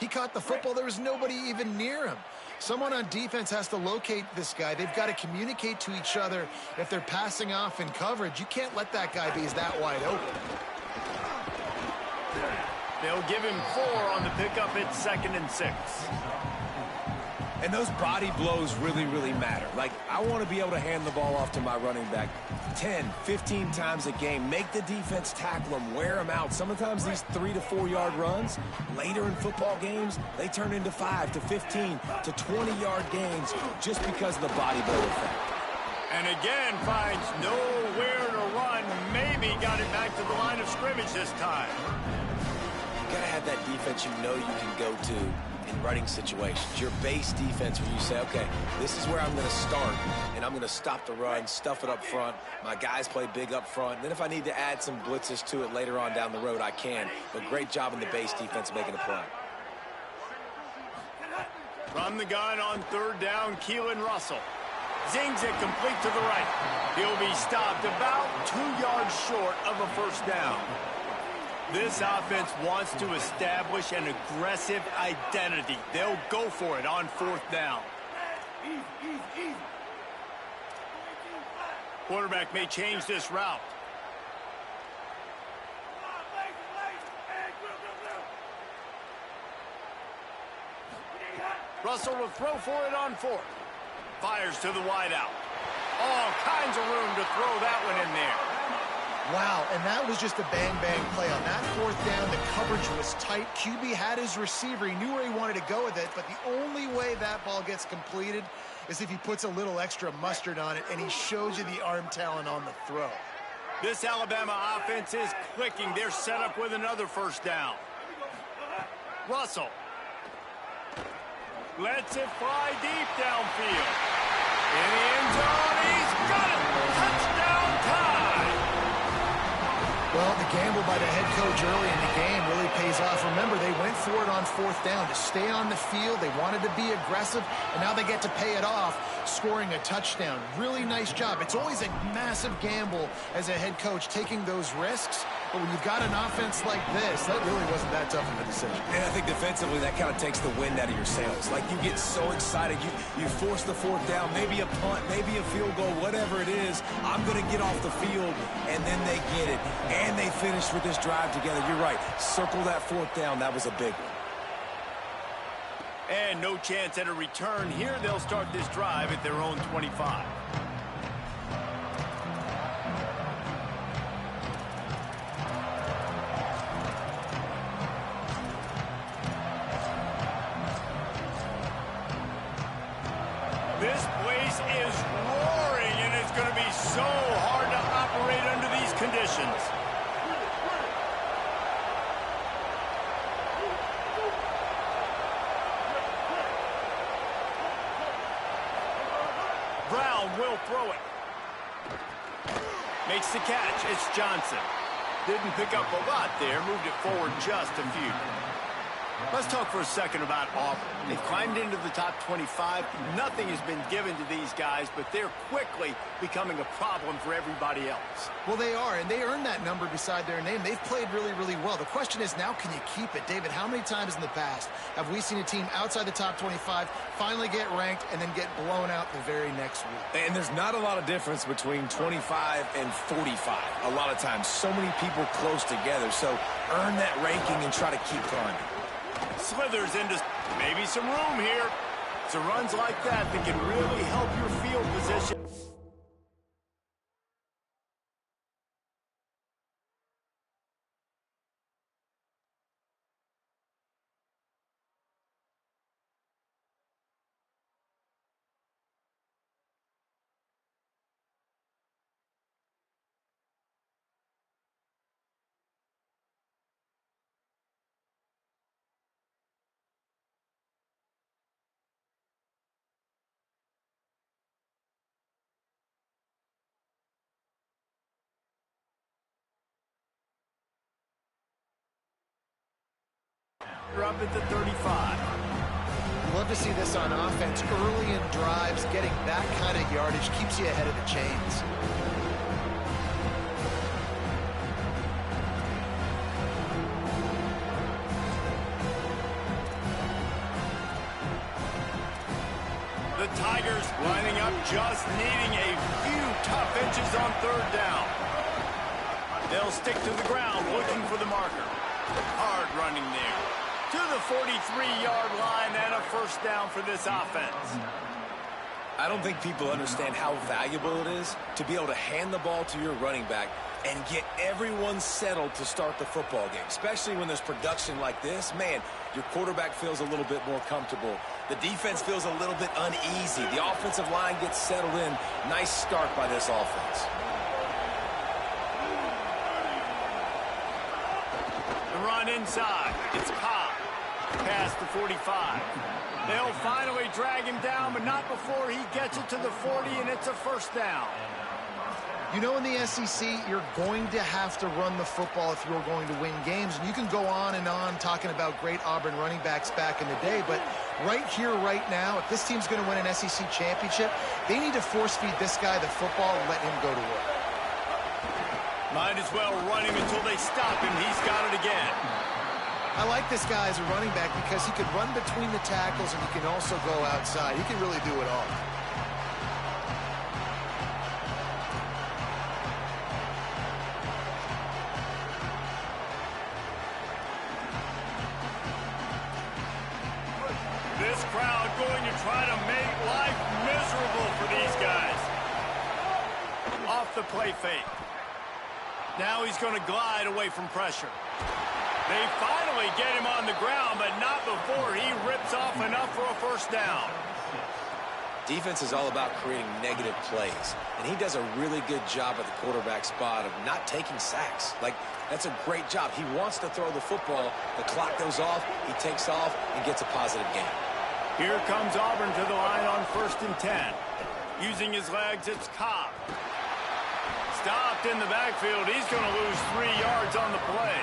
He caught the football. There was nobody even near him. Someone on defense has to locate this guy. They've got to communicate to each other if they're passing off in coverage. You can't let that guy be that wide open. They'll give him 4 on the pickup. It's 2nd and 6. And those body blows really, really matter. Like, I want to be able to hand the ball off to my running back 10, 15 times a game. Make the defense tackle him, wear him out. Sometimes these 3 to 4 yard runs, later in football games, they turn into 5 to 15 to 20-yard gains just because of the body blow effect. And again, finds nowhere to run. Maybe got it back to the line of scrimmage this time. You got to have that defense you know you can go to in running situations. Your base defense where you say, okay, this is where I'm going to start, and I'm going to stop the run, stuff it up front. My guys play big up front. And then if I need to add some blitzes to it later on down the road, I can. But great job in the base defense making a play. From the gun on 3rd down, Keelan Russell. Zings it complete to the right. He'll be stopped about 2 yards short of a 1st down. This offense wants to establish an aggressive identity. They'll go for it on 4th down. Quarterback may change this route. Russell will throw for it on 4th. Fires to the wideout. All kinds of room to throw that one in there. Wow, and that was just a bang-bang play. On that 4th down, the coverage was tight. QB had his receiver. He knew where he wanted to go with it, but the only way that ball gets completed is if he puts a little extra mustard on it, and he shows you the arm talent on the throw. This Alabama offense is clicking. They're set up with another 1st down. Russell lets it fly deep downfield. In the end zone, he's got it. Touchdown time. Well, the gamble by the head coach early in the game really pays off. Remember, they went for it on 4th down to stay on the field. They wanted to be aggressive, and now they get to pay it off, scoring a touchdown. Really nice job. It's always a massive gamble as a head coach taking those risks, but when you've got an offense like this, that really wasn't that tough of a decision. And I think defensively, that kind of takes the wind out of your sails. Like, you get so excited. You force the 4th down, maybe a punt, maybe a field goal, whatever it is. I'm going to get off the field, and then they get it. And they finish with this drive together. You're right. Circle that 4th down. That was a big one. And no chance at a return here. They'll start this drive at their own 25. This place is roaring, and it's going to be so hard to operate under these conditions. Brown will throw it. Makes the catch. It's Johnson. Didn't pick up a lot there. Moved it forward just a few. Let's talk for a second about Auburn. They've climbed into the top 25. Nothing has been given to these guys, but they're quickly becoming a problem for everybody else. Well, they are, and they earned that number beside their name. They've played really, really well. The question is, now can you keep it? David, how many times in the past have we seen a team outside the top 25 finally get ranked and then get blown out the very next week? And there's not a lot of difference between 25 and 45 a lot of times. So many people close together. So earn that ranking and try to keep climbing. Slithers into maybe some room here. It's runs like that can really help your field position. You're up at the 35. Love to see this on offense. Early in drives, getting that kind of yardage keeps you ahead of the chains. Tigers lining up, just needing a few tough inches on third down. They'll stick to the ground, looking for the marker. Hard running there. To the 43-yard line and a first down for this offense. I don't think people understand how valuable it is to be able to hand the ball to your running back and get everyone settled to start the football game, especially when there's production like this. Man, your quarterback feels a little bit more comfortable. The defense feels a little bit uneasy. The offensive line gets settled in. Nice start by this offense. The run inside. It's Cobb. Past the 45. They'll finally drag him down, but not before he gets it to the 40, and it's a first down. You know, in the SEC, you're going to have to run the football if you're going to win games. And you can go on and on talking about great Auburn running backs back in the day, but right here, right now, if this team's going to win an SEC championship, they need to force-feed this guy the football and let him go to work. Might as well run him until they stop him. He's got it again. I like this guy as a running back because he can run between the tackles and he can also go outside. He can really do it all. This crowd going to try to make life miserable for these guys. Off the play fake. Now he's going to glide away from pressure. They finally get him on the ground, but not before he rips off enough for a first down. Defense is all about creating negative plays, and he does a really good job at the quarterback spot of not taking sacks. Like, that's a great job. He wants to throw the football. The clock goes off, he takes off, and gets a positive gain. Here comes Auburn to the line on 1st and 10. Using his legs, it's Cobb. Stopped in the backfield. He's going to lose 3 yards on the play.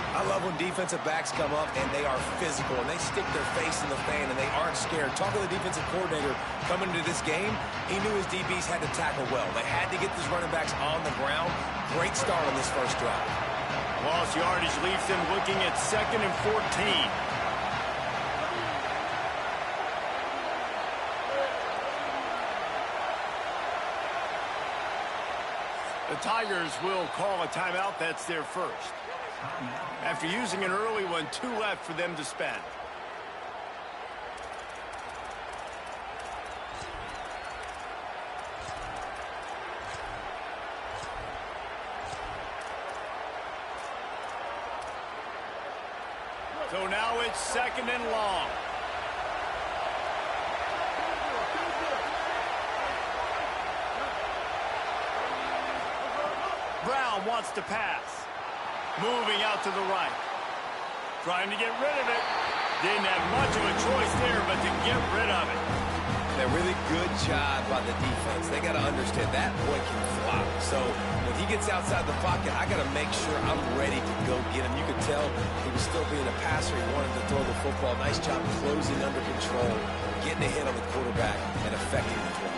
I love when defensive backs come up and they are physical and they stick their face in the fan and they aren't scared. Talk to the defensive coordinator coming into this game. He knew his DBs had to tackle well. They had to get these running backs on the ground. Great start on this first drive. Lost yardage leaves them looking at 2nd and 14. The Tigers will call a timeout. That's their first. After using an early one, 2 left for them to spend. So now it's 2nd and long. Brown wants to pass. Moving out to the right. Trying to get rid of it. Didn't have much of a choice there, but to get rid of it. A really good job by the defense. They got to understand that boy can flop. So when he gets outside the pocket, I got to make sure I'm ready to go get him. You could tell he was still being a passer. He wanted to throw the football. Nice job closing under control, getting a hit on the quarterback, and affecting the throw.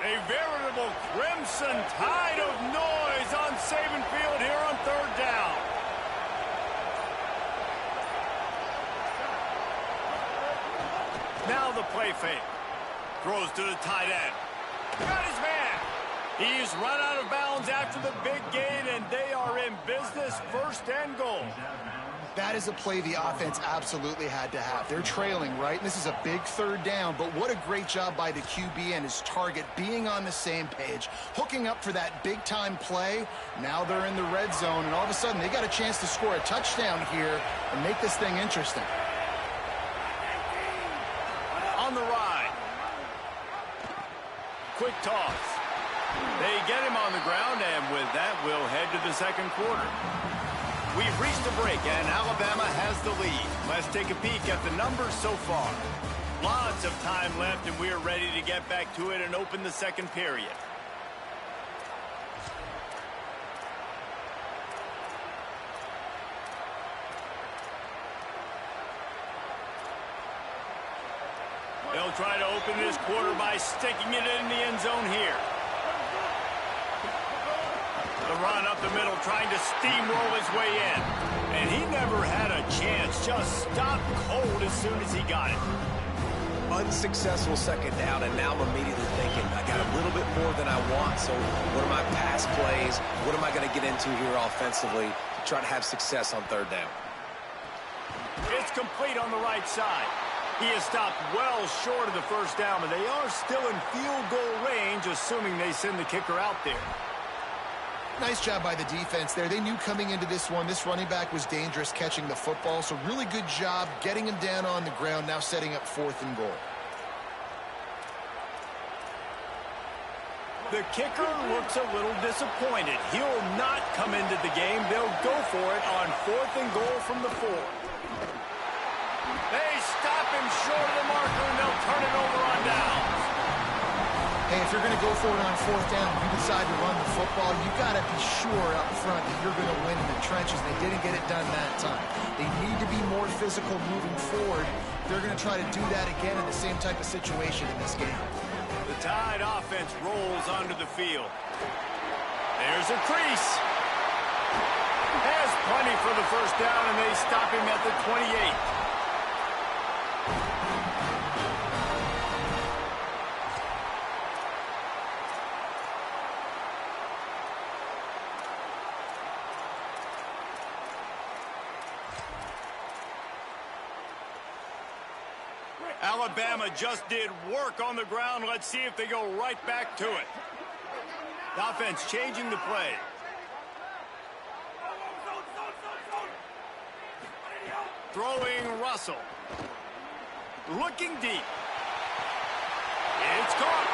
A veritable crimson tide of noise on Saban Field here on 3rd down. Now the play fake. Throws to the tight end. Got his man. He's run out of bounds after the big gain, and they are in business. 1st and goal. That is a play the offense absolutely had to have. They're trailing, right? This is a big 3rd down, but what a great job by the QB and his target being on the same page, hooking up for that big-time play. Now they're in the red zone, and all of a sudden they got a chance to score a touchdown here and make this thing interesting. On the ride. Quick toss. They get him on the ground, and with that, we'll head to the 2nd quarter. We've reached a break, and Alabama has the lead. Let's take a peek at the numbers so far. Lots of time left, and we're ready to get back to it and open the 2nd period. They'll try to open this quarter by sticking it in the end zone here. The run up the middle, trying to steamroll his way in. And he never had a chance. Just stopped cold as soon as he got it. Unsuccessful second down, and now I'm immediately thinking, I got a little bit more than I want, so what are my pass plays? What am I going to get into here offensively to try to have success on third down? It's complete on the right side. He is stopped well short of the first down, but they are still in field goal range, assuming they send the kicker out there. Nice job by the defense there. They knew coming into this one, this running back was dangerous catching the football, so really good job getting him down on the ground, now setting up 4th and goal. The kicker looks a little disappointed. He'll not come into the game. They'll go for it on 4th and goal from the 4. They stop him short of the marker, and they'll turn it over on downs. Hey, if you're going to go for it on 4th down, if you decide to run the football, you got to be sure up front that you're going to win in the trenches. They didn't get it done that time. They need to be more physical moving forward. They're going to try to do that again in the same type of situation in this game. The Tide offense rolls onto the field. There's a crease. Has plenty for the first down, and they stop him at the 28. Alabama just did work on the ground. Let's see if they go right back to it. The offense changing the play. Throwing Russell. Looking deep. It's caught.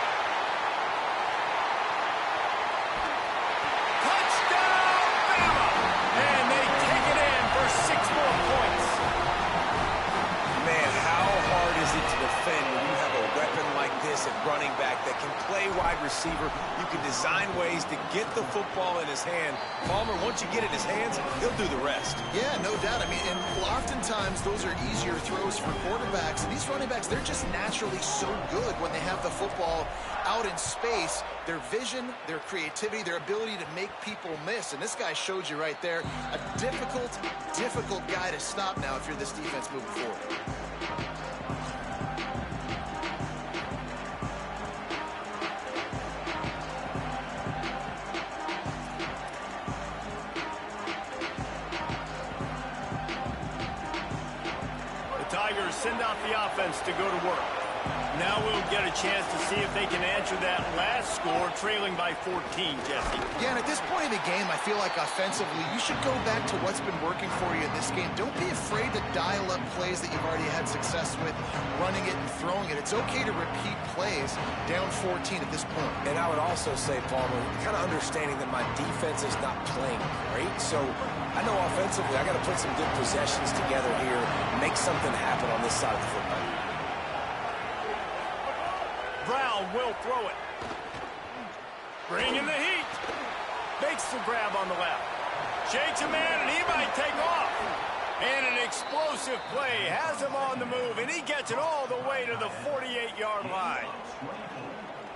Touchdown, Bama! And they take it in for 6 more points. Man, how hard is it to defend when you have a weapon like this at running back that can play wide receiver? You can design ways to get the football in his hand. Palmer, once you get it in his hands, he'll do the rest. Yeah, no doubt. I mean, and oftentimes those are easier throws for quarterbacks. And these running backs, they're just naturally so good when they have the football out in space. Their vision, their creativity, their ability to make people miss. And this guy showed you right there, a difficult guy to stop now if you're this defense moving forward. Tigers send out the offense to go to work. Now we'll get a chance to see if they can answer that last score, trailing by 14, Jesse. Yeah, and at this point in the game, I feel like offensively, you should go back to what's been working for you in this game. Don't be afraid to dial up plays that you've already had success with, running it and throwing it. It's okay to repeat plays down 14 at this point. And I would also say, Palmer, kind of understanding that my defense is not playing great, so I know offensively I got to put some good possessions together here, make something happen on this side of the football. Brown will throw it. Bringing the heat. Makes the grab on the left. Shakes a man, and he might take off. And an explosive play has him on the move, and he gets it all the way to the 48-yard line.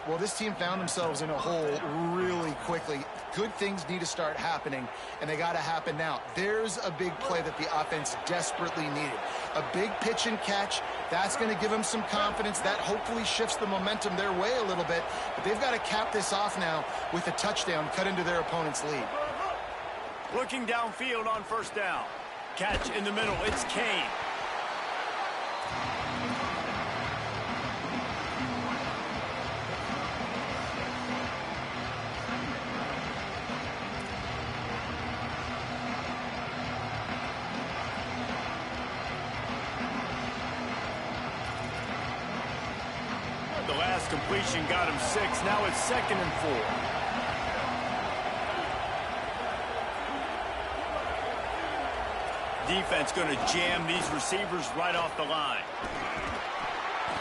Well, this team found themselves in a hole really quickly. Good things need to start happening, and they got to happen now. There's a big play that the offense desperately needed. A big pitch and catch. That's going to give them some confidence. That hopefully shifts the momentum their way a little bit. But they've got to cap this off now with a touchdown cut into their opponent's lead. Looking downfield on first down. Catch in the middle. It's Kane. The last completion got him 6. Now it's 2nd and 4. Defense going to jam these receivers right off the line.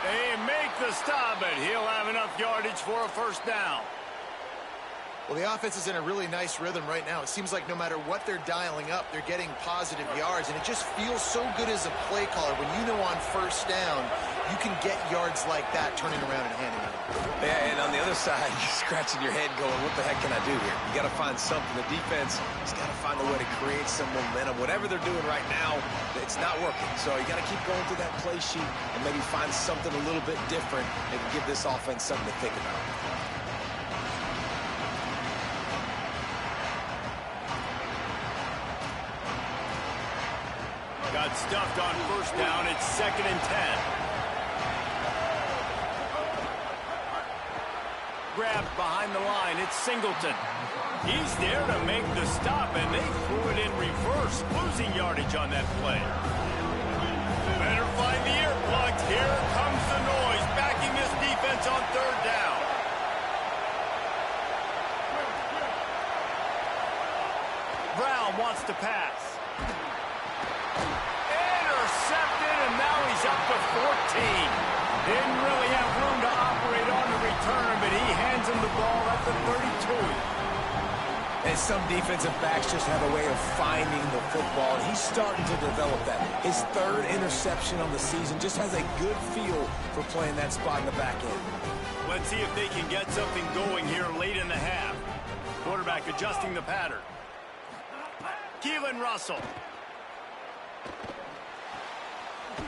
They make the stop, but he'll have enough yardage for a first down. Well, the offense is in a really nice rhythm right now. It seems like no matter what they're dialing up, they're getting positive yards, and it just feels so good as a play caller when you know on first down you can get yards like that turning around and handing it. Yeah, and on the other side, you're scratching your head going, what the heck can I do here? You got to find something. The defense has got to find a way to create some momentum. Whatever they're doing right now, it's not working. So you got to keep going through that play sheet and maybe find something a little bit different and give this offense something to think about. Got stuffed on first down. It's 2nd and 10. Grabbed behind the line. It's Singleton. He's there to make the stop, and they threw it in reverse, losing yardage on that play. Better find the earplugs. Here comes the noise, backing this defense on 3rd down. Brown wants to pass. Intercepted, and now he's up to 14. Didn't really have room to operate on the return, but he hands him the ball at the 32. And some defensive backs just have a way of finding the football, and he's starting to develop that. His 3rd interception on the season, just has a good feel for playing that spot in the back end. Let's see if they can get something going here late in the half. Quarterback adjusting the pattern. Keelan Russell.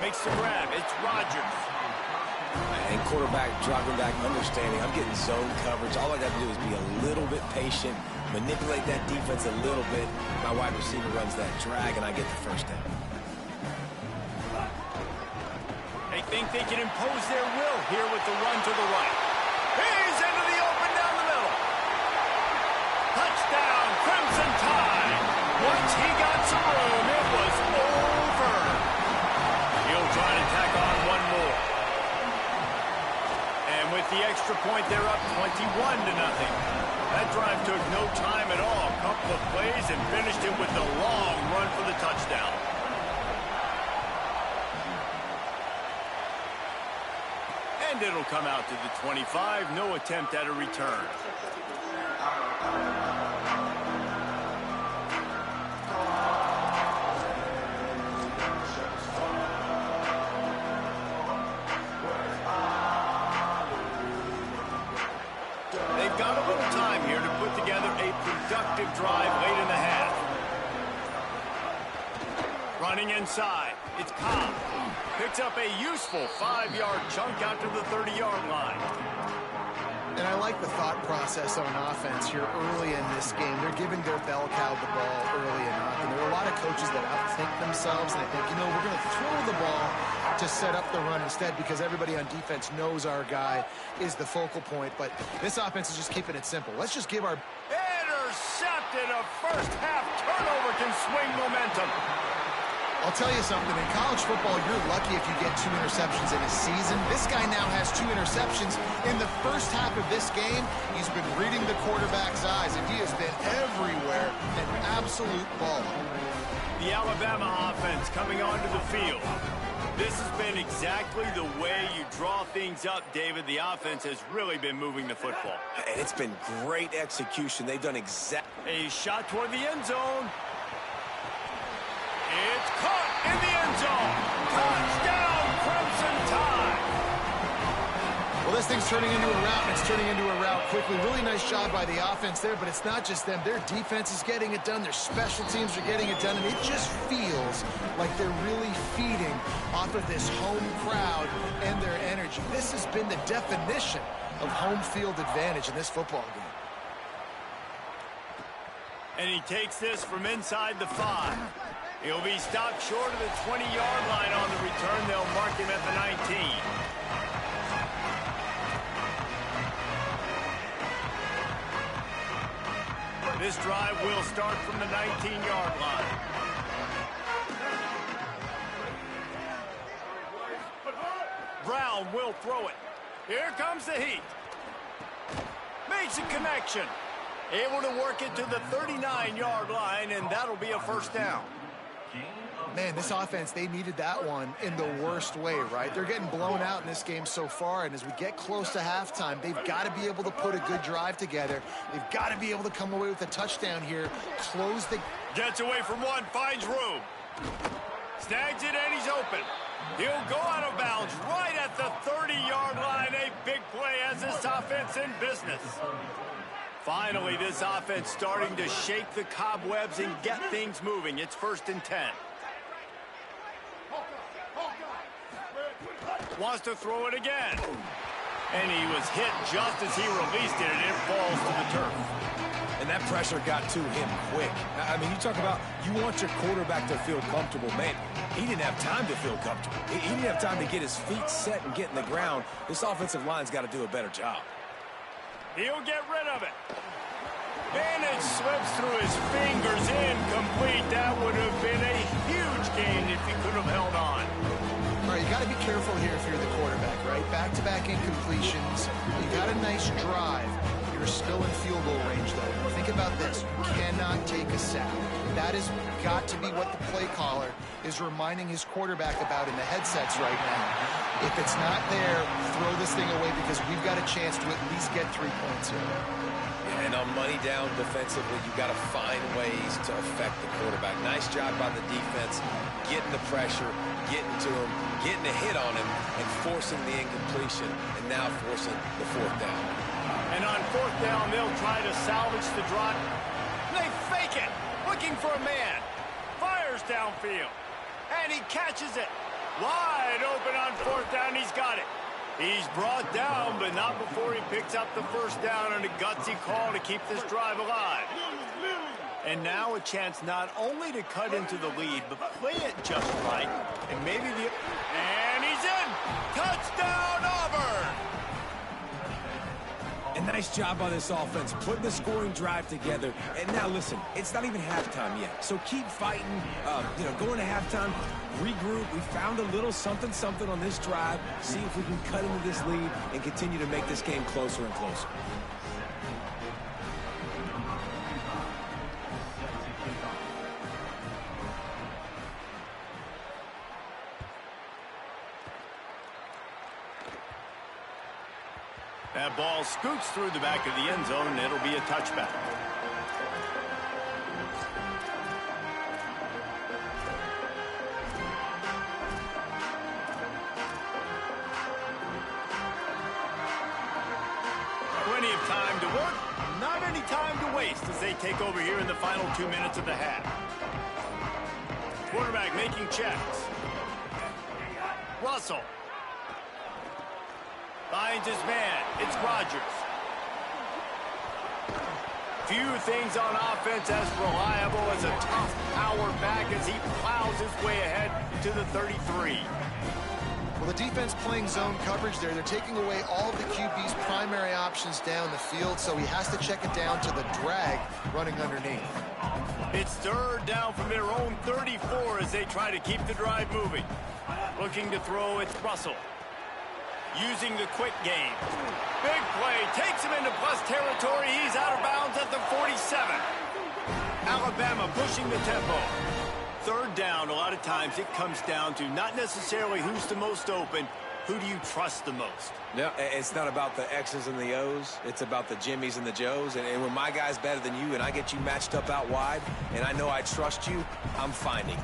Makes the grab. It's Rodgers. And quarterback dropping back, understanding I'm getting zone coverage. All I got to do is be a little bit patient, manipulate that defense a little bit. My wide receiver runs that drag, and I get the first down. They think they can impose their will here with the run to the right. He's into the open down the middle. Touchdown, Crimson Tide. Once he got some room, it was over. He'll try to tack on one more. And with the extra point, they're up 21-0. That drive took no time at all. A couple of plays and finished it with the long run for the touchdown. And it'll come out to the 25. No attempt at a return. They've got a little time here to put together a productive drive late in the half. Running inside, it's Cobb. Picks up a useful 5-yard chunk out to the 30-yard line. And I like the thought process on offense here early in this game. They're giving their bell cow the ball early enough. And there are a lot of coaches that outthink themselves, and they think, you know, we're going to throw the ball to set up the run instead because everybody on defense knows our guy is the focal point. But this offense is just keeping it simple. Let's just give our... Intercepted. A first-half turnover can swing momentum. I'll tell you something, in college football, you're lucky if you get 2 interceptions in a season. This guy now has 2 interceptions. In the first half of this game, he's been reading the quarterback's eyes, and he has been everywhere, an absolute baller. The Alabama offense coming onto the field. This has been exactly the way you draw things up, David. The offense has really been moving the football. And it's been great execution. They've done A shot toward the end zone. It's caught in the end zone. Touchdown, Crimson Tide. Well, this thing's turning into a rout, and it's turning into a rout quickly. Really nice job by the offense there, but it's not just them. Their defense is getting it done. Their special teams are getting it done, and it just feels like they're really feeding off of this home crowd and their energy. This has been the definition of home field advantage in this football game. And he takes this from inside the 5. He'll be stopped short of the 20-yard line on the return. They'll mark him at the 19. This drive will start from the 19-yard line. Brown will throw it. Here comes the heat. Makes a connection. Able to work it to the 39-yard line, and that'll be a first down. Man, this offense, they needed that one in the worst way, right? They're getting blown out in this game so far, and as we get close to halftime, they've got to be able to put a good drive together. They've got to be able to come away with a touchdown here, close the... Gets away from one, finds room. Snags it, and he's open. He'll go out of bounds right at the 30-yard line. A big play as this offense in business. Finally, this offense starting to shake the cobwebs and get things moving. It's 1st and 10. Wants to throw it again. And he was hit just as he released it, and it falls to the turf. And that pressure got to him quick. I mean, you talk about you want your quarterback to feel comfortable. Man, he didn't have time to feel comfortable. He didn't have time to get his feet set and get in the ground. This offensive line's got to do a better job. He'll get rid of it. And it slips through his fingers, incomplete. That would have been a huge gain if he could have held on. All right, you got to be careful here if you're the quarterback, right? Back-to-back incompletions. You got a nice drive. You're still in field goal range, though. Think about this. You cannot take a sack. That has got to be what the play caller is reminding his quarterback about in the headsets right now. If it's not there, throw this thing away because we've got a chance to at least get 3 points here. Yeah, and on money down defensively, you got to find ways to affect the quarterback. Nice job by the defense, getting the pressure, getting to him, getting a hit on him, and forcing the incompletion, and now forcing the 4th down. And on 4th down, they'll try to salvage the drive. They fake it, looking for a man. Fires downfield, and he catches it. Wide open on 4th down, he's got it. He's brought down, but not before he picks up the 1st down on a gutsy call to keep this drive alive. And now a chance not only to cut into the lead, but play it just right. And maybe the... And he's in! Touchdown, Auburn! A nice job by this offense, putting the scoring drive together. And now, listen, it's not even halftime yet. So keep fighting, going to halftime, regroup. We found a little something on this drive. See if we can cut into this lead and continue to make this game closer and closer. That ball scoots through the back of the end zone, and it'll be a touchback. Plenty of time to work, not any time to waste as they take over here in the final 2 minutes of the half. Quarterback making checks. Russell. Finds his man. It's Rodgers. Few things on offense as reliable as a tough power back as he plows his way ahead to the 33. Well, the defense playing zone coverage there. They're taking away all of the QB's primary options down the field, so he has to check it down to the drag running underneath. It's 3rd down from their own 34 as they try to keep the drive moving. Looking to throw, it's Russell. Using the quick game. Big play. Takes him into plus territory. He's out of bounds at the 47. Alabama pushing the tempo. 3rd down, a lot of times it comes down to not necessarily who's the most open. Who do you trust the most? No, it's not about the X's and the O's. It's about the Jimmys and the Joes. And when my guy's better than you and I get you matched up out wide and I know I trust you, I'm finding you.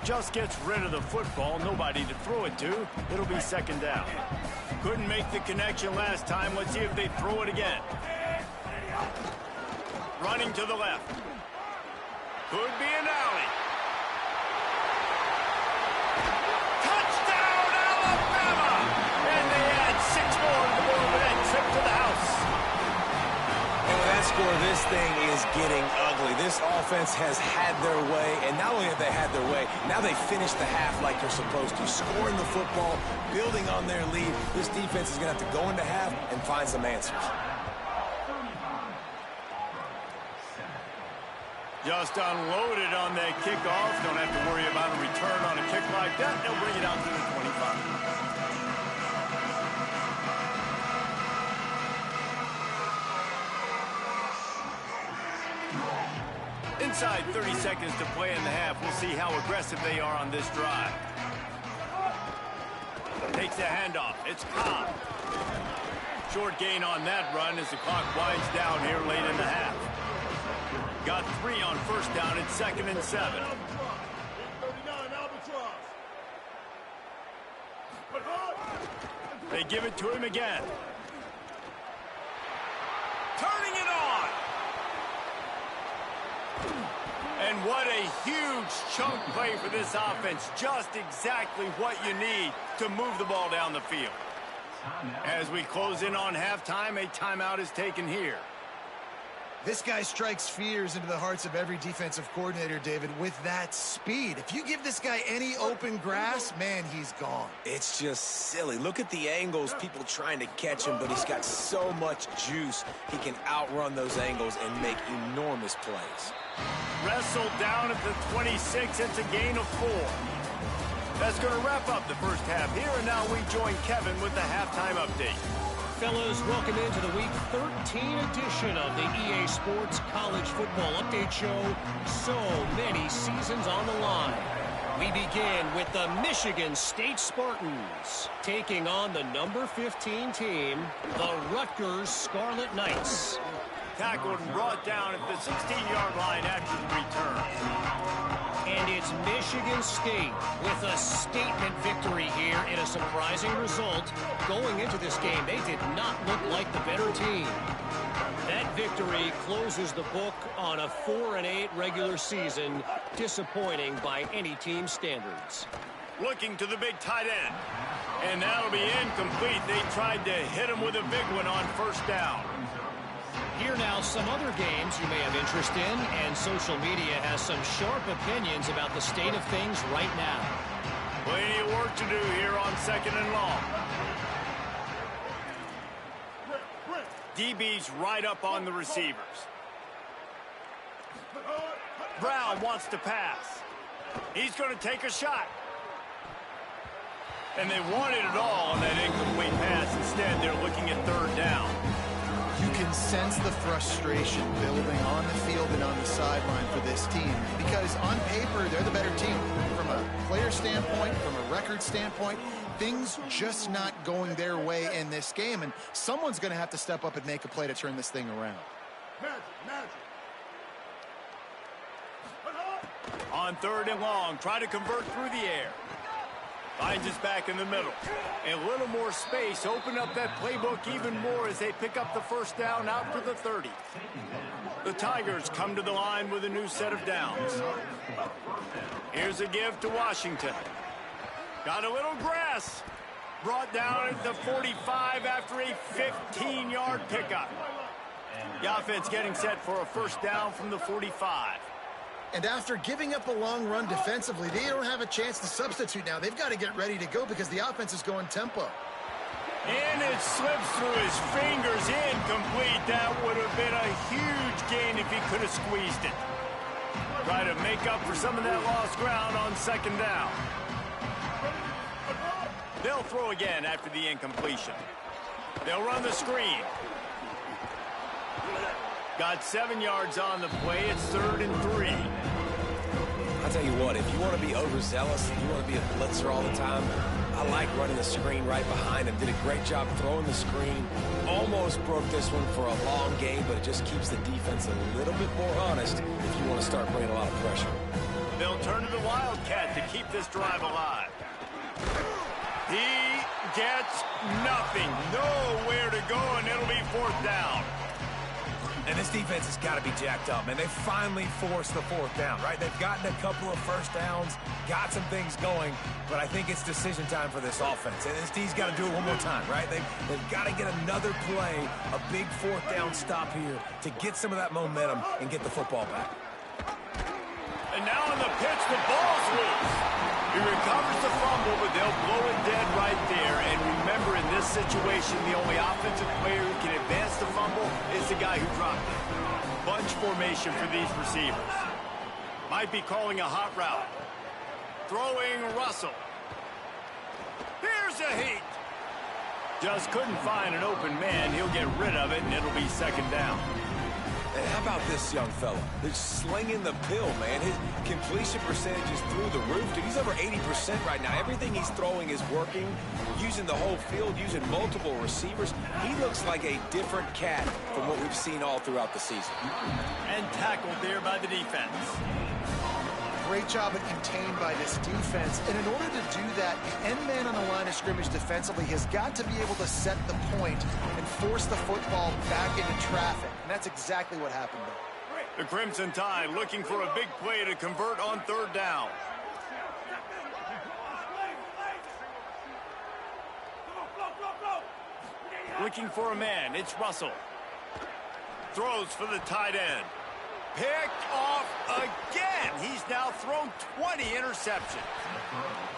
Just gets rid of the football. Nobody to throw it to. It'll be 2nd down. Couldn't make the connection last time. Let's see if they throw it again. Running to the left. Could be an alley. Touchdown, Alabama! And they add 6 more to the board with that trip to the house. And with that score, this thing is getting ugly. This offense has had their way, and not only have they had their way, now they finish the half like they're supposed to, scoring the football, building on their lead. This defense is going to have to go into half and find some answers. Just unloaded on that kickoff. Don't have to worry about a return on a kick like that. They'll bring it out to the 25. Inside 30 seconds to play in the half. We'll see how aggressive they are on this drive. Takes the handoff. It's Cobb. Short gain on that run as the clock winds down here late in the half. Got 3 on first down. It's 2nd and 7. They give it to him again. Turning it on. And what a huge chunk play for this offense. Just exactly what you need to move the ball down the field. As we close in on halftime, a timeout is taken here. This guy strikes fears into the hearts of every defensive coordinator, David, with that speed. If you give this guy any open grass, man, he's gone. It's just silly. Look at the angles, people trying to catch him, but he's got so much juice. He can outrun those angles and make enormous plays. Wrestled down at the 26. It's a gain of 4. That's going to wrap up the first half here, and now we join Kevin with the halftime update. Fellas, welcome into the Week 13 edition of the EA Sports College Football Update Show. So many seasons on the line. We begin with the Michigan State Spartans taking on the number 15 team, the Rutgers Scarlet Knights. Tackled and brought down at the 16-yard line after the return. And it's Michigan State with a statement victory here in a surprising result. Going into this game, they did not look like the better team. That victory closes the book on a 4-8 regular season, disappointing by any team standards. Looking to the big tight end. And that'll be incomplete. They tried to hit him with a big one on first down. Here now some other games you may have interest in, and social media has some sharp opinions about the state of things right now. Plenty of work to do here on 2nd and long. DB's right up on the receivers. Brown wants to pass. He's going to take a shot. And they wanted it all on that incomplete pass. Instead, they're looking at 3rd down. You can sense the frustration building on the field and on the sideline for this team because on paper, they're the better team. From a player standpoint, from a record standpoint, things just not going their way in this game, and someone's going to have to step up and make a play to turn this thing around. On 3rd and long, try to convert through the air. Finds us back in the middle. And a little more space. Open up that playbook even more as they pick up the first down out to the 30. The Tigers come to the line with a new set of downs. Here's a give to Washington. Got a little grass. Brought down at the 45 after a 15-yard pickup. The offense getting set for a first down from the 45. And after giving up a long run defensively, they don't have a chance to substitute now. They've got to get ready to go because the offense is going tempo. And it slips through his fingers, incomplete. That would have been a huge gain if he could have squeezed it. Try to make up for some of that lost ground on 2nd down. They'll throw again after the incompletion. They'll run the screen. Got 7 yards on the play. It's 3rd and 3. I'll tell you what, if you want to be overzealous, if you want to be a blitzer all the time, I like running the screen right behind him. Did a great job throwing the screen. Almost broke this one for a long game, but it just keeps the defense a little bit more honest if you want to start bringing a lot of pressure. They'll turn to the Wildcat to keep this drive alive. He gets nothing. Nowhere to go, and it'll be 4th down. And this defense has got to be jacked up, man. They finally forced the 4th down, right? They've gotten a couple of first downs, got some things going, but I think it's decision time for this offense. And this D's got to do it one more time, right? They've got to get another play, a big 4th down stop here to get some of that momentum and get the football back. And now on the pitch, the ball's loose. He recovers the fumble, but they'll blow it dead right there. And remember, in this situation, the only offensive player who can advance the fumble is the guy who dropped it. Bunch formation for these receivers. Might be calling a hot route. Throwing Russell. Here's a heat. Just couldn't find an open man. He'll get rid of it, and it'll be 2nd down. And how about this young fella? They're slinging the pill, man. His completion percentage is through the roof. Dude, he's over 80% right now. Everything he's throwing is working, using the whole field, using multiple receivers. He looks like a different cat from what we've seen all throughout the season. And tackled there by the defense. Great job at contained by this defense. And in order to do that, the end man on the line of scrimmage defensively has got to be able to set the point and force the football back into traffic. And that's exactly what happened there. The Crimson Tide looking for a big play to convert on third down. Looking for a man. It's Russell. Throws for the tight end. Picked off again. He's now thrown 20 interceptions.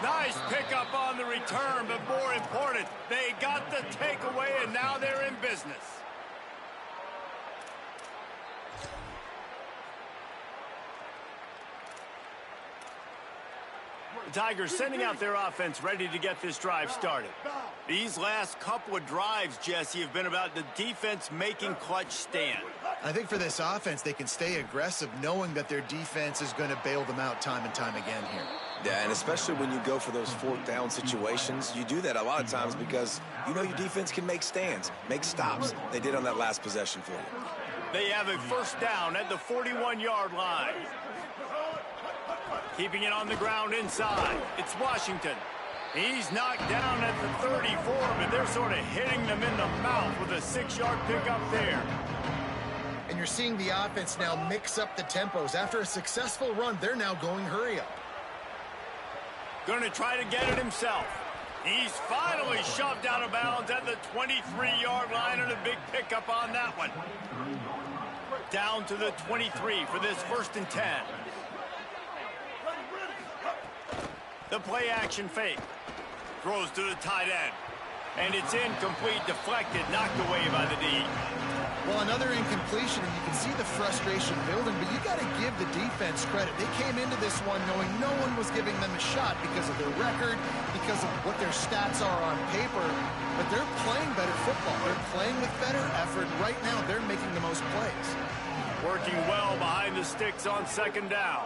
Nice pickup on the return, but more important, they got the takeaway, and now they're in business. The Tigers sending out their offense ready to get this drive started. These last couple of drives, Jesse, have been about the defense making clutch stand. I think for this offense, they can stay aggressive knowing that their defense is going to bail them out time and time again here. Yeah, and especially when you go for those fourth down situations, you do that a lot of times because you know your defense can make stands, make stops. They did on that last possession for you. They have a first down at the 41-yard line. Keeping it on the ground inside. It's Washington. He's knocked down at the 34, but they're sort of hitting them in the mouth with a 6-yard pickup there. And you're seeing the offense now mix up the tempos. After a successful run, they're now going hurry up. Going to try to get it himself. He's finally shoved out of bounds at the 23-yard line, and a big pickup on that one. Down to the 23 for this 1st and 10. The play action fake. Throws to the tight end. And it's incomplete, deflected, knocked away by the D. Well, another incompletion, and you can see the frustration building, but you got to give the defense credit. They came into this one knowing no one was giving them a shot because of their record, because of what their stats are on paper, but they're playing better football. They're playing with better effort. Right now, they're making the most plays. Working well behind the sticks on 2nd down.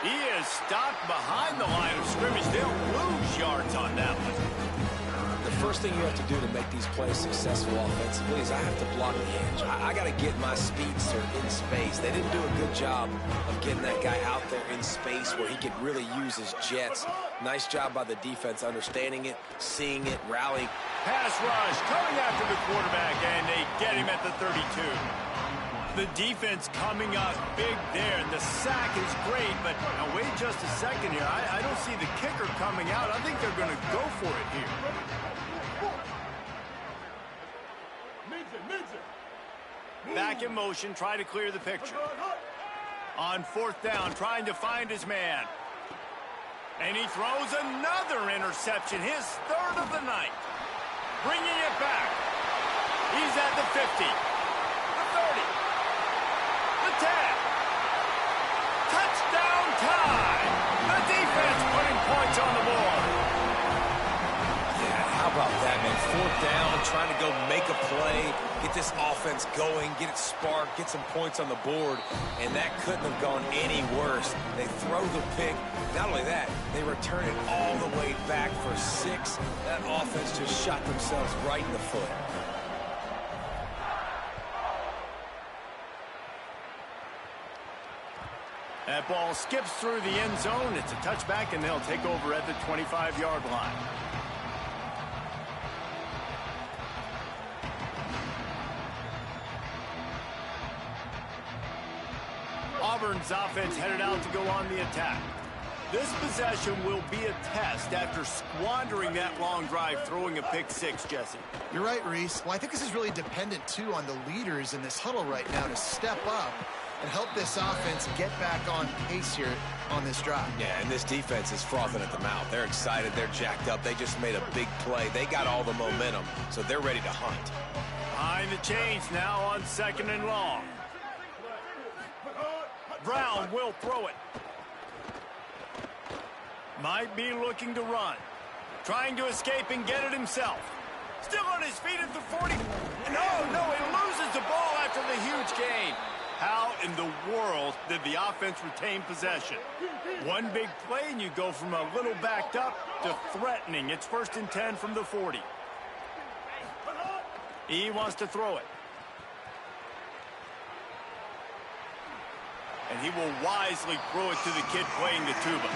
He is stopped behind the line of scrimmage. They'll lose yards on that one. The first thing you have to do to make these plays successful offensively is I have to block the edge. I got to get my speedster in space. They didn't do a good job of getting that guy out there in space where he could really use his jets. Nice job by the defense understanding it, seeing it, rallying. Pass rush coming after the quarterback, and they get him at the 32. The defense coming up big there, and the sack is great, but now wait just a second here. I don't see the kicker coming out. I think they're going to go for it here. Back in motion, try to clear the picture. On 4th down, trying to find his man. And he throws another interception, his 3rd of the night. Bringing it back. He's at the 50, the 30. The 10. Touchdown time. The defense putting points on the board. Yeah, how about that, man? 4th down, trying to go make a play, get this offense going, get it sparked, get some points on the board, and that couldn't have gone any worse. They throw the pick. Not only that, they return it all the way back for 6. That offense just shot themselves right in the foot. That ball skips through the end zone. It's a touchback, and they'll take over at the 25-yard line. Auburn's offense headed out to go on the attack. This possession will be a test after squandering that long drive, throwing a pick 6, Jesse. You're right, Reese. Well, I think this is really dependent, too, on the leaders in this huddle right now to step up and help this offense get back on pace here on this drive. Yeah, and this defense is frothing at the mouth. They're excited. They're jacked up. They just made a big play. They got all the momentum, so they're ready to hunt. Behind the chains now on 2nd and long. Brown will throw it. Might be looking to run. Trying to escape and get it himself. Still on his feet at the 40. No, he loses the ball after the huge gain. How in the world did the offense retain possession? One big play and you go from a little backed up to threatening. It's 1st and 10 from the 40. He wants to throw it. And he will wisely throw it to the kid playing the tuba.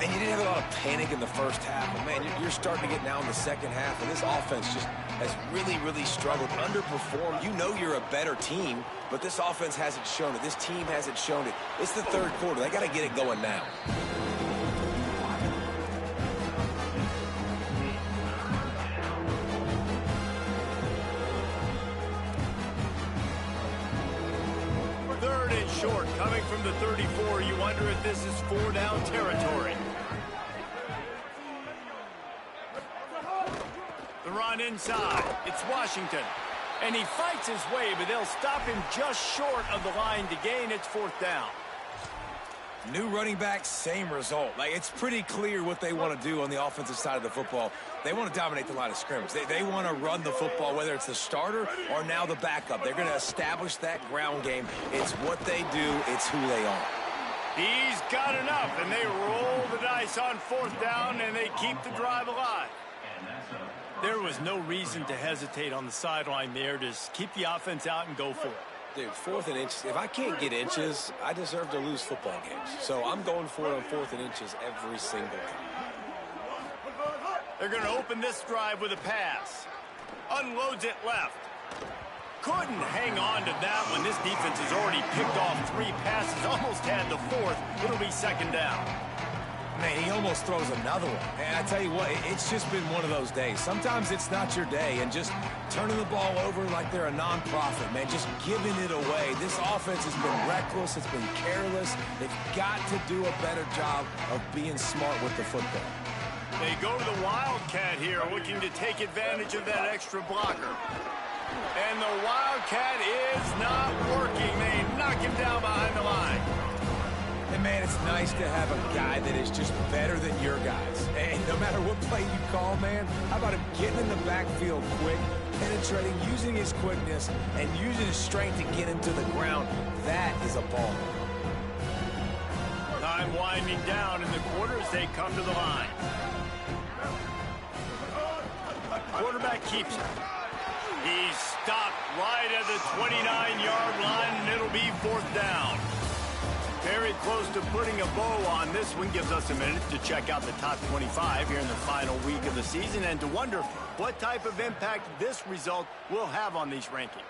And you didn't have a lot of panic in the first half, but man, you're starting to get now in the second half, and this offense just has really struggled, underperformed. You know you're a better team, but this offense hasn't shown it. This team hasn't shown it. It's the third quarter. They got to get it going now. Short, coming from the 34, you wonder if this is 4-down territory. The run inside, it's Washington. And he fights his way, but they'll stop him just short of the line to gain. It's 4th down. New running back, same result. Like, it's pretty clear what they want to do on the offensive side of the football. They want to dominate the line of scrimmage. They want to run the football, whether it's the starter or now the backup. They're going to establish that ground game. It's what they do. It's who they are. He's got enough, and they roll the dice on 4th down, and they keep the drive alive. There was no reason to hesitate on the sideline there. Just keep the offense out and go for it. Dude, 4th and inches. If I can't get inches, I deserve to lose football games. So I'm going for it on 4th and inches every single time. They're going to open this drive with a pass. Unloads it left. Couldn't hang on to that one. This defense has already picked off 3 passes. Almost had the 4th. It'll be 2nd down. Man, he almost throws another one. And I tell you what, it's just been one of those days. Sometimes it's not your day, and just turning the ball over like they're a non-profit, man, just giving it away. This offense has been reckless. It's been careless. They've got to do a better job of being smart with the football. They go to the Wildcat here, looking to take advantage of that extra blocker. And the Wildcat is not working. They knock him down behind the line. And, man, it's nice to have a guy that is just better than your guys. And no matter what play you call, man, how about him getting in the backfield quick, penetrating, using his quickness, and using his strength to get into the ground. That is a ball. Time winding down in the quarter as they come to the line. Quarterback keeps it. He's stopped right at the 29-yard line, and it'll be 4th down. Very close to putting a bow on this one. Gives us a minute to check out the top 25 here in the final week of the season and to wonder what type of impact this result will have on these rankings.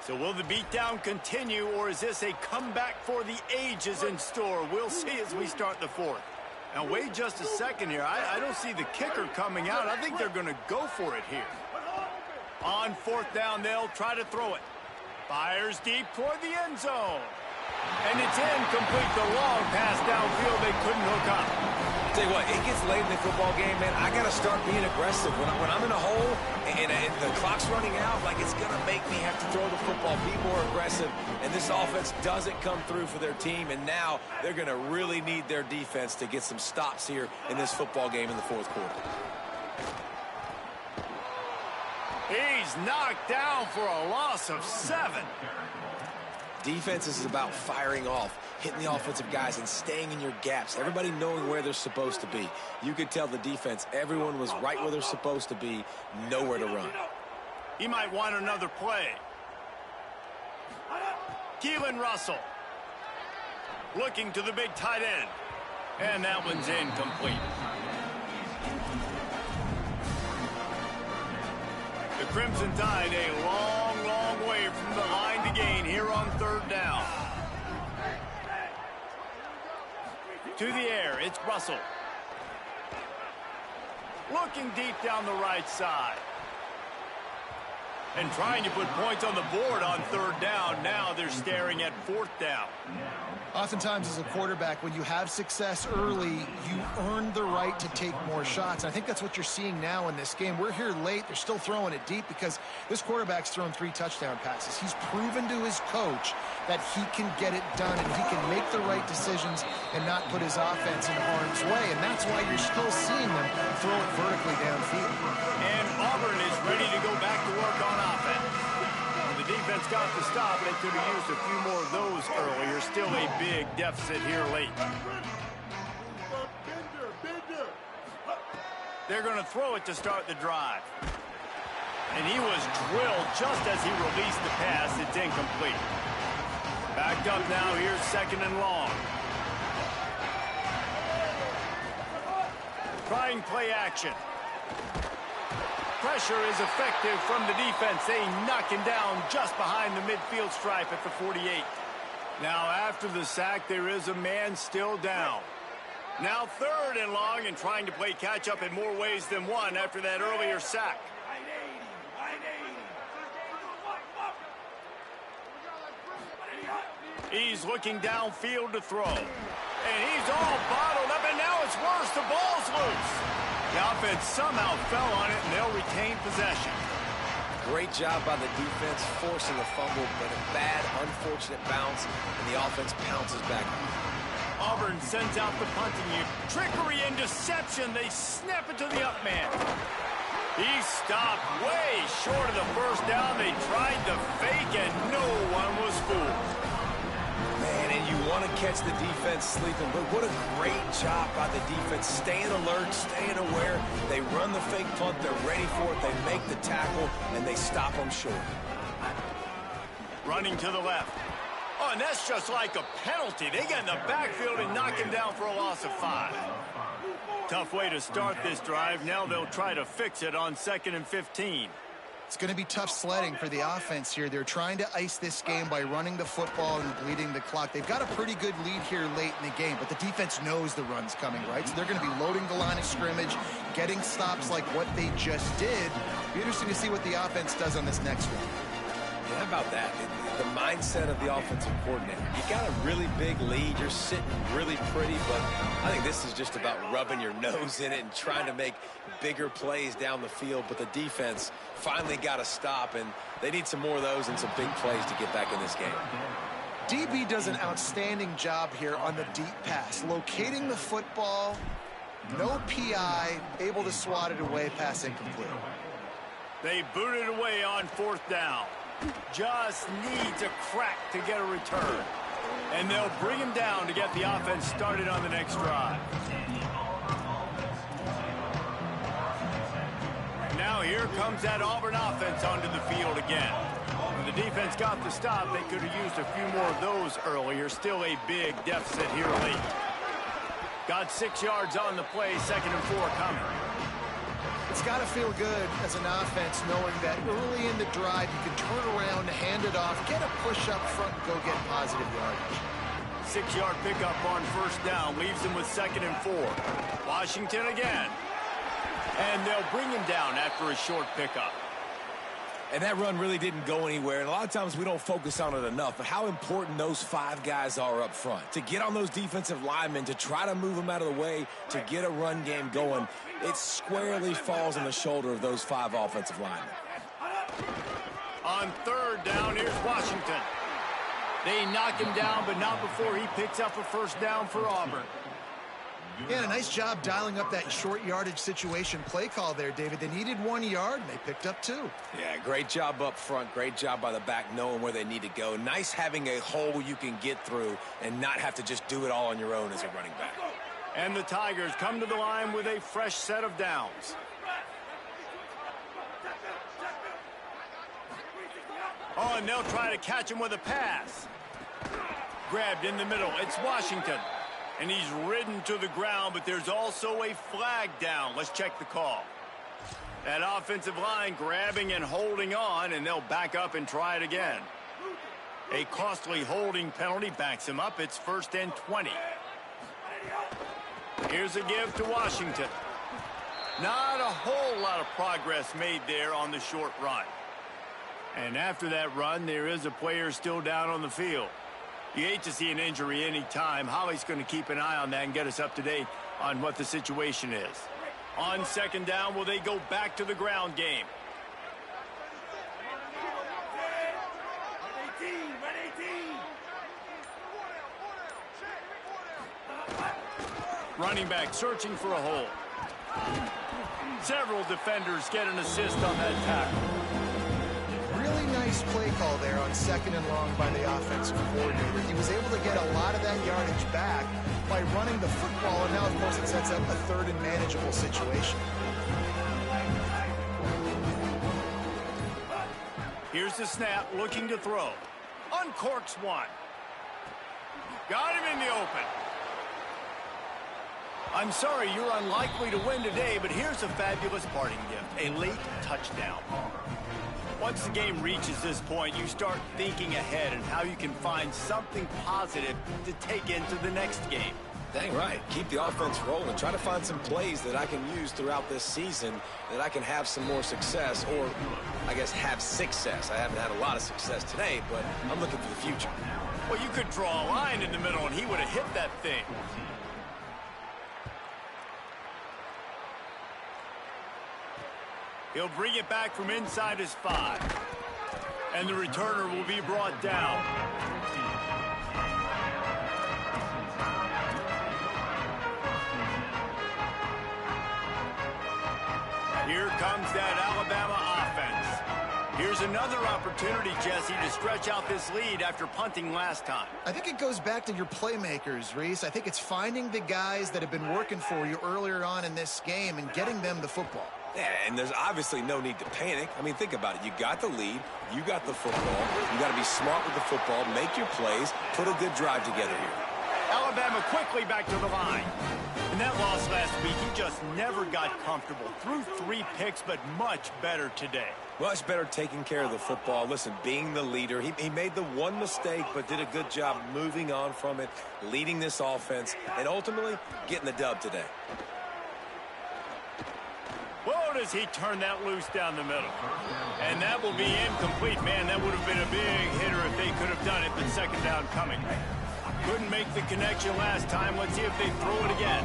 So will the beatdown continue, or is this a comeback for the ages in store? We'll see as we start the 4th. Now wait just a second here. I don't see the kicker coming out. I think they're going to go for it here. On 4th down, they'll try to throw it. Fires deep toward the end zone. And it's incomplete. The long pass downfield they couldn't hook up. Tell you what, it gets late in the football game, man. I got to start being aggressive. When I'm in a hole and the clock's running out, like, it's going to make me have to throw the football, be more aggressive. And this offense doesn't come through for their team. And now they're going to really need their defense to get some stops here in this football game in the 4th quarter. He's knocked down for a loss of 7. Defense is about firing off, hitting the offensive guys, and staying in your gaps. Everybody knowing where they're supposed to be. You could tell the defense, everyone was right where they're supposed to be, nowhere to run. He might want another play. Keelan Russell looking to the big tight end. And that one's incomplete. The Crimson Tide a long way from the line to gain here on 3rd down. To the air, it's Russell. Looking deep down the right side. And trying to put points on the board on 3rd down. Now they're staring at 4th down. Oftentimes as a quarterback, when you have success early, you earn the right to take more shots. And I think that's what you're seeing now in this game. We're here late. They're still throwing it deep because this quarterback's thrown 3 touchdown passes. He's proven to his coach that he can get it done and he can make the right decisions and not put his offense in harm's way. And that's why you're still seeing them throw it vertically downfield. And Auburn is ready to go back to work on offense. The defense got the stop. They could have used a few more of those earlier. Still a big deficit here late. They're going to throw it to start the drive. And he was drilled just as he released the pass. It's incomplete. Backed up now. Here's second and long. Trying play action. Pressure is effective from the defense. They knock him down just behind the midfield stripe at the 48. Now after the sack, there is a man still down. Now third and long, and trying to play catch up in more ways than one after that earlier sack. He's looking downfield to throw. And he's all bottled up, and now it's worse. The ball's loose. The offense somehow fell on it, and they'll retain possession. Great job by the defense, forcing the fumble, but a bad, unfortunate bounce, and the offense pounces back. Auburn sends out the punting unit. Trickery and deception. They snap it to the up man. He stopped way short of the first down. They tried the fake, and no one was fooled. Man, and you want to catch the defense sleeping, but what a great job by the defense. Staying alert, staying aware. They run the fake punt. They're ready for it. They make the tackle, and they stop them short. Running to the left. Oh, and that's just like a penalty. They get in the backfield and knock him down for a loss of 5. Tough way to start this drive. Now they'll try to fix it on 2nd and 15. It's going to be tough sledding for the offense here. They're trying to ice this game by running the football and bleeding the clock. They've got a pretty good lead here late in the game, but the defense knows the run's coming, right? So they're going to be loading the line of scrimmage, getting stops like what they just did. Be interesting to see what the offense does on this next one. How about that? The mindset of the offensive coordinator. You got a really big lead. You're sitting really pretty, but I think this is just about rubbing your nose in it and trying to make bigger plays down the field. But the defense finally got a stop, and they need some more of those and some big plays to get back in this game. DB does an outstanding job here on the deep pass, locating the football, no PI, able to swat it away, pass incomplete. They boot it away on 4th down. Just needs a crack to get a return. And they'll bring him down to get the offense started on the next drive. Now here comes that Auburn offense onto the field again. When the defense got the stop, they could have used a few more of those earlier. Still a big deficit here late. Got 6 yards on the play, 2nd and 4 coming. It's got to feel good as an offense knowing that early in the drive you can turn around, hand it off, get a push up front, and go get positive yardage. 6-yard pickup on 1st down leaves them with 2nd and 4. Washington again. And they'll bring him down after a short pickup. And that run really didn't go anywhere. And a lot of times we don't focus on it enough. But how important those 5 guys are up front. To get on those defensive linemen, to try to move them out of the way, to get a run game going. It squarely falls on the shoulder of those 5 offensive linemen. On 3rd down, here's Washington. They knock him down, but not before he picks up a 1st down for Auburn. Yeah, a nice job dialing up that short yardage situation play call there, David. They needed 1 yard, and they picked up 2. Yeah, great job up front. Great job by the back knowing where they need to go. Nice having a hole you can get through and not have to just do it all on your own as a running back. And the Tigers come to the line with a fresh set of downs. Oh, and they'll try to catch him with a pass. Grabbed in the middle. It's Washington. And he's ridden to the ground, but there's also a flag down. Let's check the call. That offensive line grabbing and holding on, and they'll back up and try it again. A costly holding penalty backs him up. It's 1st and 20. Here's a give to Washington. Not a whole lot of progress made there on the short run. And after that run, there is a player still down on the field. You hate to see an injury any time. Holly's going to keep an eye on that and get us up to date on what the situation is. On 2nd down, will they go back to the ground game? Running back searching for a hole. Several defenders get an assist on that tackle. Really nice play call there on 2nd and long by the offensive coordinator. He was able to get a lot of that yardage back by running the football, and now, of course, it sets up a 3rd and manageable situation. Here's the snap, looking to throw. Uncorks one. Got him in the open. I'm sorry, you're unlikely to win today, but here's a fabulous parting gift, a late touchdown. Once the game reaches this point, you start thinking ahead and how you can find something positive to take into the next game. Dang right. Keep the offense rolling. Try to find some plays that I can use throughout this season that I can have some more success, or I guess have success. I haven't had a lot of success today, but I'm looking for the future. Well, you could draw a line in the middle and he would have hit that thing. He'll bring it back from inside his 5. And the returner will be brought down. Here comes that Alabama offense. Here's another opportunity, Jesse, to stretch out this lead after punting last time. I think it goes back to your playmakers, Reese. I think it's finding the guys that have been working for you earlier on in this game and getting them the football. Yeah, and there's obviously no need to panic. I mean, think about it. You got the lead. You got the football. You got to be smart with the football, make your plays, put a good drive together here. Alabama quickly back to the line. In that loss last week, he just never got comfortable. Threw 3 picks, but much better today. Much better taking care of the football. Listen, being the leader, he made the one mistake, but did a good job moving on from it, leading this offense, and ultimately getting the dub today. Whoa, does he turn that loose down the middle. And that will be incomplete. Man, that would have been a big hitter if they could have done it, but 2nd down coming. Couldn't make the connection last time. Let's see if they throw it again.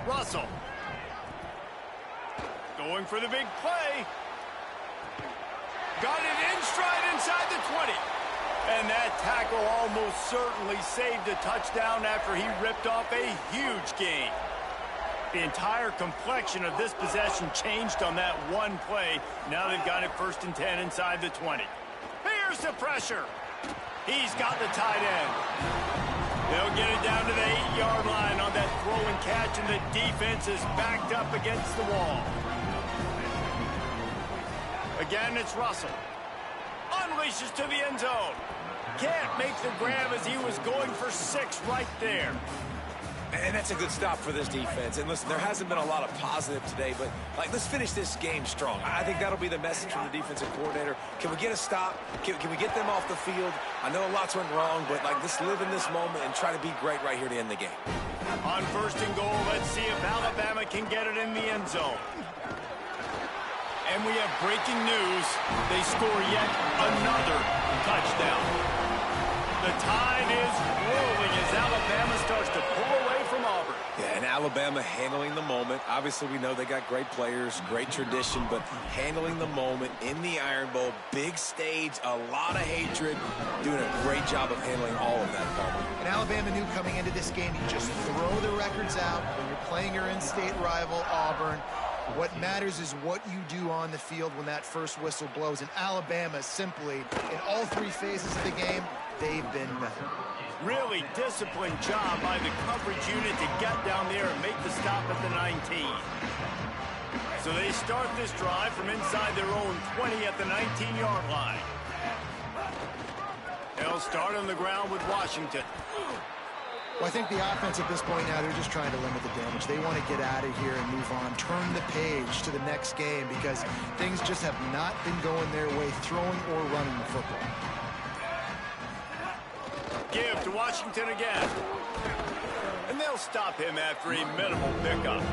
Russell. Going for the big play. Got it in stride inside the 20. And that tackle almost certainly saved a touchdown after he ripped off a huge gain. The entire complexion of this possession changed on that one play. Now they've got it 1st and 10 inside the 20. Here's the pressure. He's got the tight end. They'll get it down to the 8-yard line on that throw and catch, and the defense is backed up against the wall. Again, it's Russell. Unleashes to the end zone. Can't make the grab as he was going for 6 right there. And that's a good stop for this defense. And listen, there hasn't been a lot of positive today, but let's finish this game strong. I think that'll be the message from the defensive coordinator. Can we get a stop? Can we get them off the field? I know lots went wrong, but let's live in this moment and try to be great right here to end the game. On 1st and goal, let's see if Alabama can get it in the end zone. And we have breaking news. They score yet another touchdown. The tide is rolling as Alabama starts to pull away from Auburn. Yeah, and Alabama handling the moment. Obviously, we know they got great players, great tradition, but handling the moment in the Iron Bowl, big stage, a lot of hatred, doing a great job of handling all of that moment. And Alabama knew coming into this game, you just throw the records out when you're playing your in-state rival, Auburn. What matters is what you do on the field when that first whistle blows. And Alabama simply, in all 3 phases of the game, they've been better. Really disciplined job by the coverage unit to get down there and make the stop at the 19. So they start this drive from inside their own 20 at the 19-yard line. They'll start on the ground with Washington. Well, I think the offense at this point now, they're just trying to limit the damage. They want to get out of here and move on, turn the page to the next game because things just have not been going their way, throwing or running the football. Give to Washington again. And they'll stop him after a minimal pickup.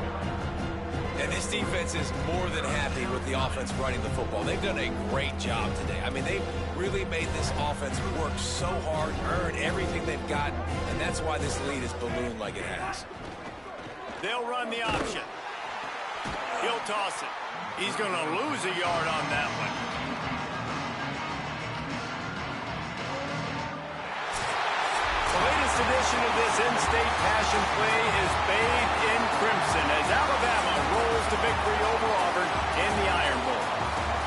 And this defense is more than happy with the offense running the football. They've done a great job today. I mean, they've really made this offense work so hard, earn everything they've got, and that's why this lead is ballooned like it has. They'll run the option. He'll toss it. He's going to lose a yard on that one. The latest edition of this in-state passion play is bathed in crimson as Alabama rolls to victory over Auburn in the Iron Bowl.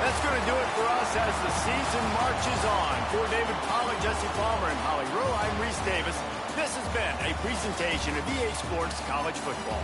That's going to do it for us as the season marches on. For David Pollack, Jesse Palmer, and Holly Rowe, I'm Reese Davis. This has been a presentation of EA Sports College Football.